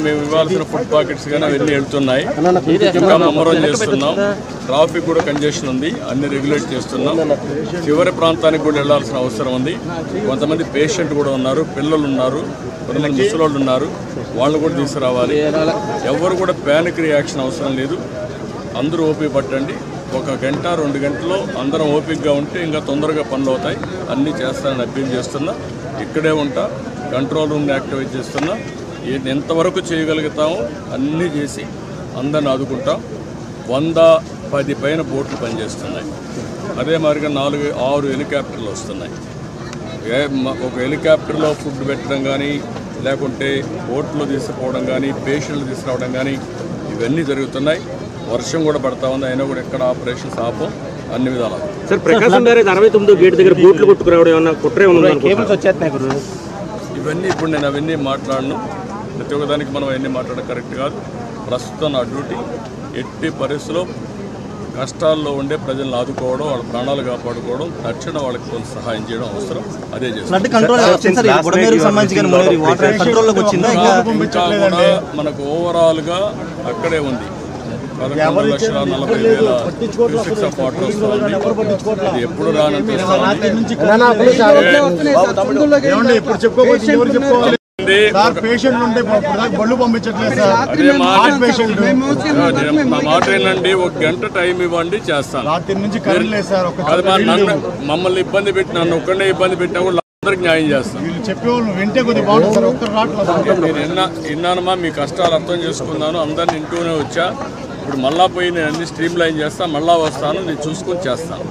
మేము ఇవ్వాల్సిన food pockets కానీ అవన్నీ వెళ్తున్నాయి. ఇంకా ముమ్మరం చేస్తున్నాం. ట్రాఫిక్ కూడా కంజెషన్ ఉంది, అన్ని రెగ్యులేట్ చేస్తున్నాం. చివరి ప్రాంతానికి కూడా వెళ్లాల్సిన అవసరం ఉంది. కొంతమంది పేషెంట్ కూడా ఉన్నారు, పిల్లలు ఉన్నారు, కొంతమంది ముసలోళ్ళు ఉన్నారు, వాళ్ళు కూడా తీసుకురావాలి. ఎవరు కూడా ప్యానిక్ రియాక్షన్ అవసరం లేదు. అందరూ ఓపిక పట్టండి. 1 గంట 2 గంటల్లో అందరం ఓపికగా ఉంటే ఇంకా తొందరగా పనులు అవుతాయి. అన్నీ చేస్తానని అప్పీల్ చేస్తున్నా. ఇక్కడే ఉంటా, కంట్రోల్ రూమ్ని యాక్టివేట్ చేస్తున్నా. ఎంతవరకు చేయగలుగుతామో అన్నీ చేసి అందరిని ఆదుకుంటాం. 110 పైన బోట్లు పనిచేస్తున్నాయి. అదే మాదిరిగా 4-6 హెలికాప్టర్లు వస్తున్నాయి. ఒక హెలికాప్టర్లో ఫుడ్ పెట్టడం కానీ, లేకుంటే బోట్లో తీసుకుపోవడం కానీ, పేషెంట్లు తీసుకురావడం కానీ ఇవన్నీ జరుగుతున్నాయి. వర్షం కూడా పడతా ఉంది, అయినా కూడా ఎక్కడ ఆపరేషన్స్ ఆపం, అన్ని విధాలు. సార్, ప్రకాశం బ్యారేజ్ 69 గేట్ దగ్గర బోట్లు కొట్టుకురావడం ఏమన్నా కుట్రే ఉంది? ఇవన్నీ ఇప్పుడు నేను అవన్నీ మాట్లాడను. ప్రతి ఒక్కదానికి మనం అవన్నీ మాట్లాడడం కరెక్ట్ కాదు. ప్రస్తుతం నా డ్యూటీ ఎట్టి పరిస్థితుల్లో కష్టాల్లో ఉండే ప్రజలను ఆదుకోవడం, వాళ్ళ ప్రాణాలు కాపాడుకోవడం, తక్షణ వాళ్ళకి కొంత సహాయం చేయడం అవసరం. అదే చేస్తాం. ఇంకా కూడా మనకు ఓవరాల్గా అక్కడే ఉంది 11,40,000 క్యూసెక్స్ ఆఫ్ వాటర్ వస్తుంది. అది ఎప్పుడు రానంత మా మాట ఏంటండి, 1 గంట టైం ఇవ్వండి, చేస్తాను. మమ్మల్ని ఇబ్బంది పెట్టి, నన్ను ఒక్కడే ఇబ్బంది పెట్టినా కూడా అందరికి న్యాయం చేస్తాను. విన్నానమ్మా, మీ కష్టాలు అర్థం చేసుకున్నాను, అందరిని ఇంటూనే వచ్చా. ఇప్పుడు మళ్ళా పోయి నేను అన్ని స్ట్రీమ్ లైన్ చేస్తాను, మళ్ళా వస్తాను, నేను చూసుకొని చేస్తాను.